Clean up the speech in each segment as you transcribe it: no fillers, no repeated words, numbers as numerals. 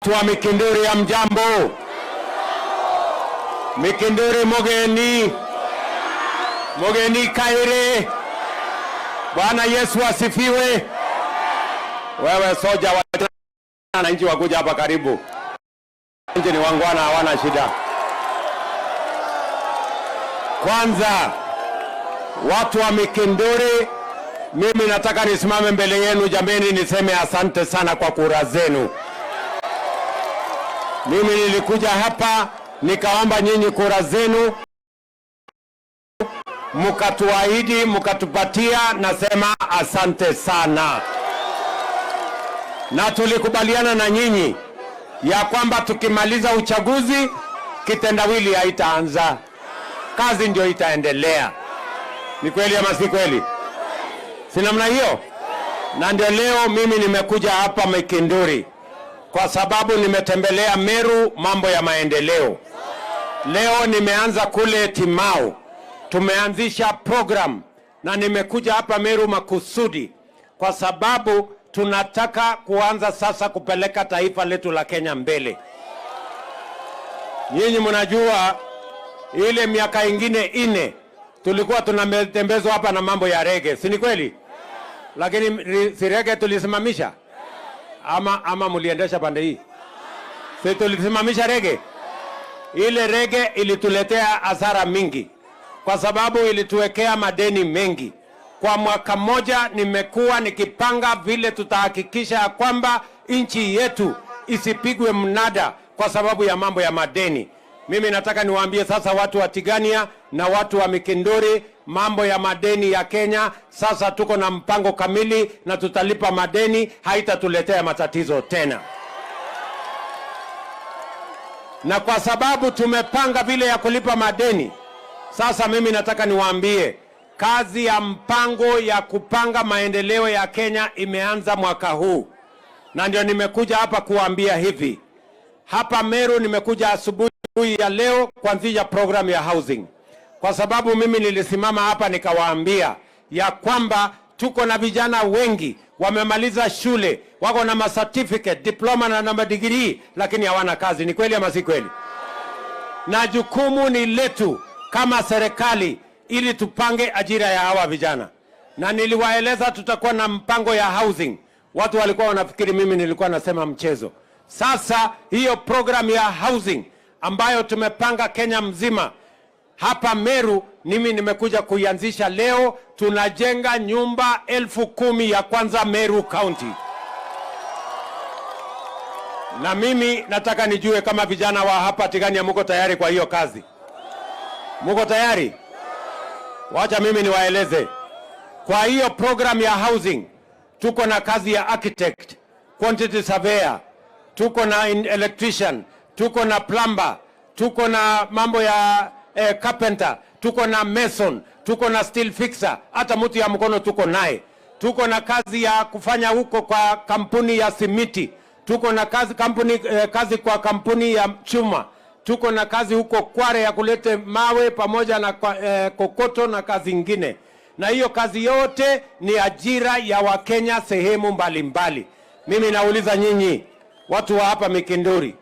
Tua Mikindori ya mjambo. Mikindori Mogeni. Mogeni Kaire. Bwana Yesu asifiwe. Wewe soja wa nchi wakuja hapa karibu. Nchi ni wangwana, hawana shida. Kwanza watu wa Mikindori, mimi nataka nisimame mbele yenu jameni niseme asante sana kwa kura zenu. Mimi nilikuja hapa nikaomba nyinyi kura zenu, mkatuahidi, mkatupatia, nasema asante sana. Na tulikubaliana na nyinyi ya kwamba tukimaliza uchaguzi kitendawili haitaanza, kazi ndio itaendelea. Ni kweli ama si kweli? Si namna hiyo? Na ndio leo mimi nimekuja hapa Mikindori kwa sababu nimetembelea Meru mambo ya maendeleo. Leo nimeanza kule Timau, tumeanzisha program, na nimekuja hapa Meru makusudi kwa sababu tunataka kuanza sasa kupeleka taifa letu la Kenya mbele. Nyinyi mnajua ile miaka ingine 4 tulikuwa tunatembezwa hapa na mambo ya rege, si ni kweli? Lakini si rege tulisimamisha? Ama muliendesha pande hii? Si tulisimamisha rege? Ile rege ilituletea hasara mingi kwa sababu ilituwekea madeni mengi. Kwa mwaka mmoja nimekuwa nikipanga vile tutahakikisha kwamba nchi yetu isipigwe mnada kwa sababu ya mambo ya madeni. Mimi nataka niwaambie sasa watu wa Tigania na watu wa Mikindori, mambo ya madeni ya Kenya sasa tuko na mpango kamili na tutalipa madeni, haitatuletea matatizo tena. Na kwa sababu tumepanga vile ya kulipa madeni, sasa mimi nataka niwaambie kazi ya mpango ya kupanga maendeleo ya Kenya imeanza mwaka huu. Na ndio nimekuja hapa kuambia hivi. Hapa Meru nimekuja asubuhi ya leo kuanzisha program ya housing. Kwa sababu mimi nilisimama hapa nikawaambia ya kwamba tuko na vijana wengi wamemaliza shule, wako na certificate, diploma na degree, lakini hawana kazi. Ni kweli ama si kweli? Na jukumu ni letu kama serikali ili tupange ajira ya hawa vijana. Na niliwaeleza tutakuwa na mpango ya housing. Watu walikuwa wanafikiri mimi nilikuwa nasema mchezo. Sasa hiyo program ya housing ambayo tumepanga Kenya mzima, hapa Meru mimi nimekuja kuianzisha leo. Tunajenga nyumba 10,000 ya kwanza Meru County. Na mimi nataka nijue kama vijana wa hapa Tigania mko tayari kwa hiyo kazi. Mko tayari? Wacha mimi niwaeleze. Kwa hiyo program ya housing tuko na kazi ya architect, quantity surveyor, tuko na electrician, tuko na plumber, tuko na mambo ya carpenter, tuko na mason, tuko na steel fixer, hata mtu ya mkono tuko naye. Tuko na kazi ya kufanya huko kwa kampuni ya simiti, tuko na kazi kwa kampuni ya chuma, tuko na kazi huko Kware ya kulete mawe pamoja na kokoto na kazi ingine. Na hiyo kazi yote ni ajira ya Wakenya sehemu mbalimbali. Mimi nauliza nyinyi watu wa hapa Mikindori,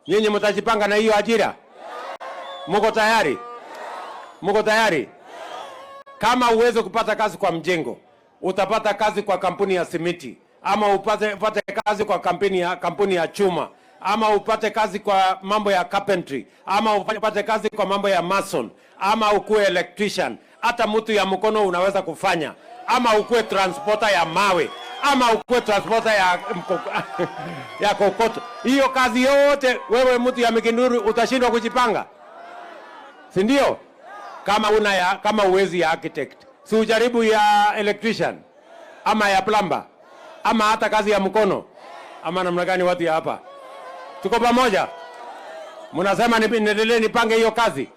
nyinyi mtajipanga na hiyo ajira? Mko tayari? Mko tayari? Kama uweze kupata kazi kwa mjengo, utapata kazi kwa kampuni ya simiti, ama upate kazi kwa kampuni ya chuma, ama upate kazi kwa mambo ya carpentry, ama upate kazi kwa mambo ya mason, ama ukue electrician, hata mtu ya mkono unaweza kufanya, ama ukue transporter ya mawe, ama ukue transporter ya kokoto. Hiyo kazi yote wewe mtu ya Mikindori utashindwa kujipanga? Si ndio? Kama uwezi ya architect, si ujaribu ya electrician ama ya plumber ama hata kazi ya mkono. Ama namna gani watu ya hapa? Tuko pamoja? Mnasema niendelee nipange hiyo kazi?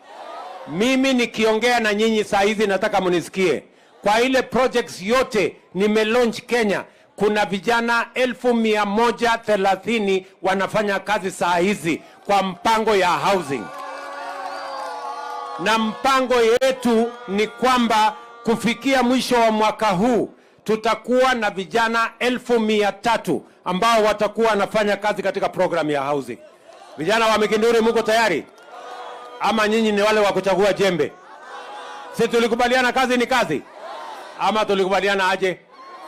Mimi nikiongea na nyinyi saa hizi nataka munisikie. Kwa ile projects yote nimelaunch Kenya, kuna vijana 130 wanafanya kazi saa hizi kwa mpango ya housing. Na mpango yetu ni kwamba kufikia mwisho wa mwaka huu tutakuwa na vijana 1,300 ambao watakuwa wanafanya kazi katika program ya housing. Vijana wa Mikinduri, mko tayari? Ama nyinyi ni wale wa kuchagua jembe? Sisi tulikubaliana kazi ni kazi, ama tulikubaliana aje?